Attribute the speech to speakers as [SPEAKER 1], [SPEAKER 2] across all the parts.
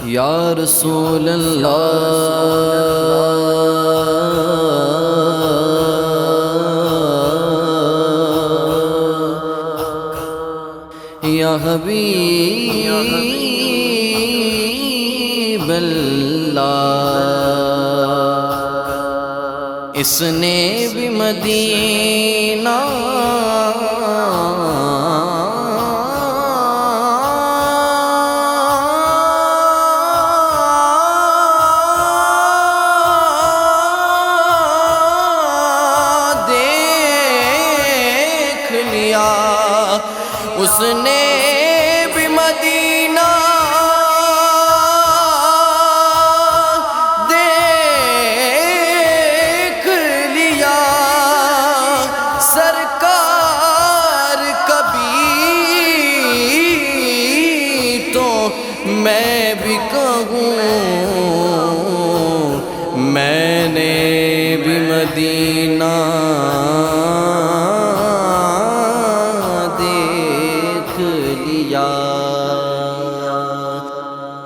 [SPEAKER 1] یا رسول اللہ یا حبیب اللہ، اس نے بھی مدینہ اس نے بھی مدینہ دیکھ لیا، سرکار کبھی تو میں بھی کہوں میں نے بھی مدینہ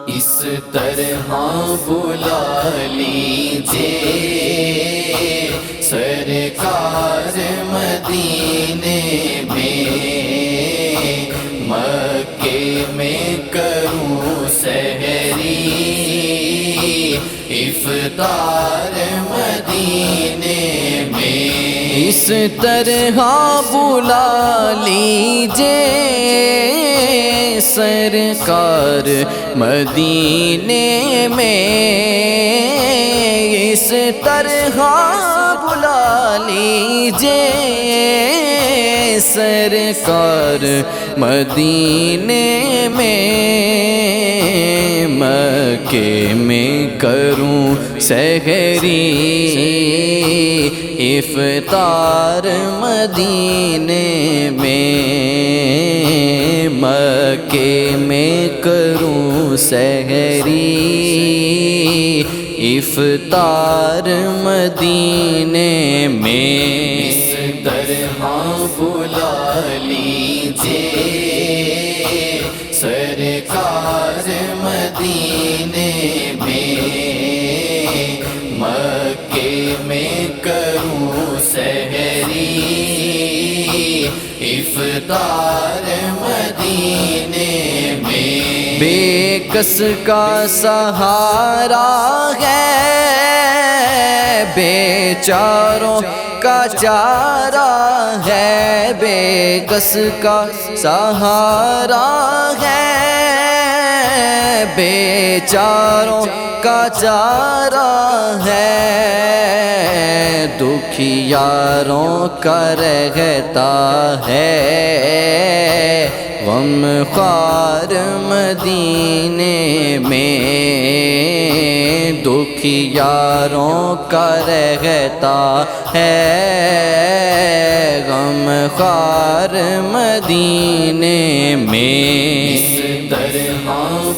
[SPEAKER 1] اس طرح بلا لیجیے سرکار مدینے میں، مکے میں کروں سحری افطار مدینے میں، اس طرح بلا لیجیے سرکار مدینے میں، اس طرح بلا لیجیے سرکار مدینے میں، مکے میں کروں سحری افطار مدینے میں، مکے میں کروں سحری افطار مدینے میں، اس طرح بلا لیجیے سرکار مدینے میں، مکے میں کروں سحری افطار مدینے میں، بے کس کا سہارا ہے بیچاروں کا چارہ ہے، بے کس کا سہارا ہے بیچاروں کا چارہ ہے، دکھیاروں کا رہتا ہے غم خوار مدینے میں، دکھیاروں کا رہتا ہے غم خوار مدینے میں، اس طرح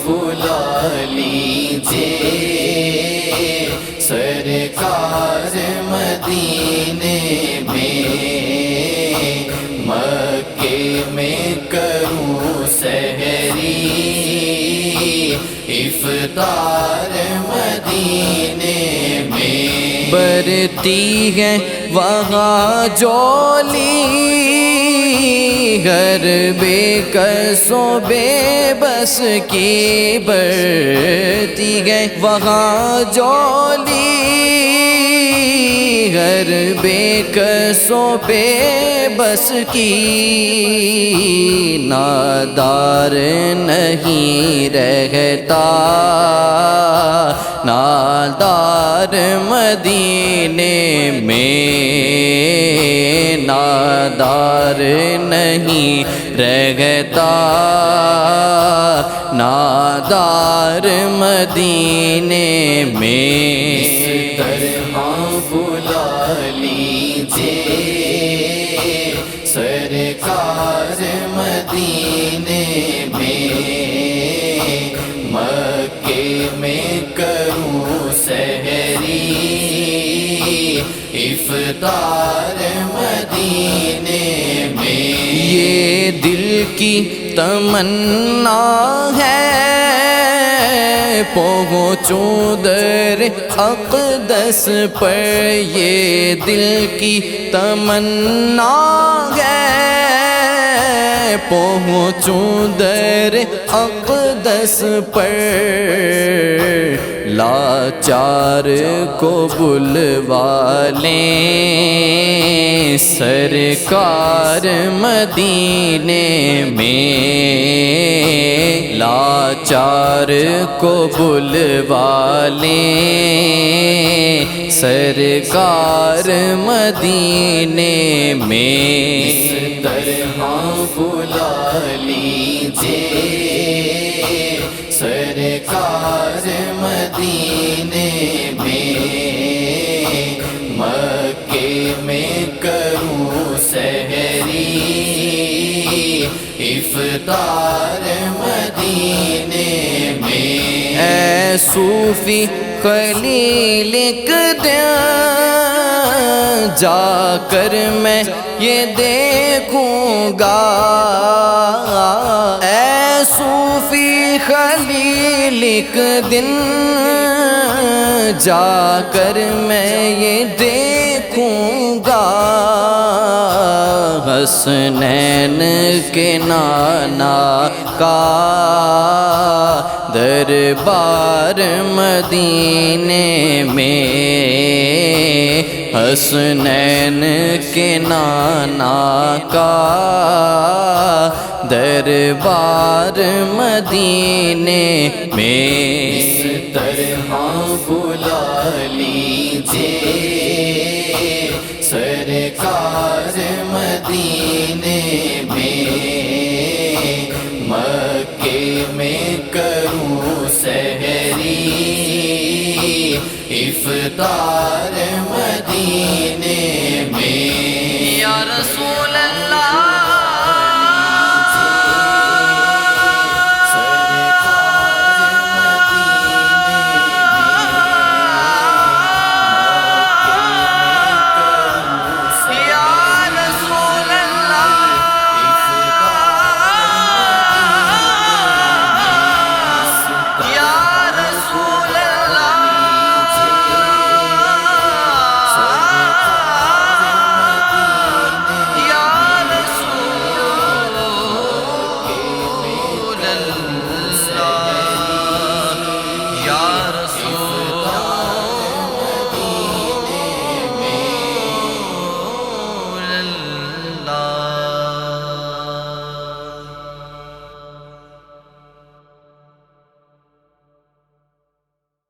[SPEAKER 1] بلا لیجیے سرکار مدینے میں، مکے میں کروں سحری افطار مدینے میں، برتی ہے وہاں جولی گھر بے کس و بے بس کی، برتی ہے وہاں جولی گھر بے کس و بے بس کی، نادار نہیں رہتا نادار مدینے میں، نادار نہیں رہتا نادار مدینے میں، اس طرح بلا لیجیے سرکار مدینے میں، مکے میں کروں سحری افطار مدینے میں، یہ دل کی تمنا ہے پہنچوں در اقدس پر، یہ دل کی تمنا ہے پہنچوں در اقدس پر، لاچار کو بلوا لیں سرکار مدینے میں، لاچار کو بلوا لیں سرکار مدینے میں، اس طرح بلا لیجیے سرکار مدینے میں، مکے میں کروں سحری افطار مدینے میں، اے صوفی خلیل ایک دن جا کر میں یہ دیکھوں گا، اے صوفی خلیل ایک دن جا کر میں یہ دیکھوں گا، حسنین کے نانا کا دربار مدینے میں، حسنین کے نانا کا دربار مدینے میں، اس طرح بلا لیجیے سرکار مدینے میں، مکے میں کروں سحری افطار مدینے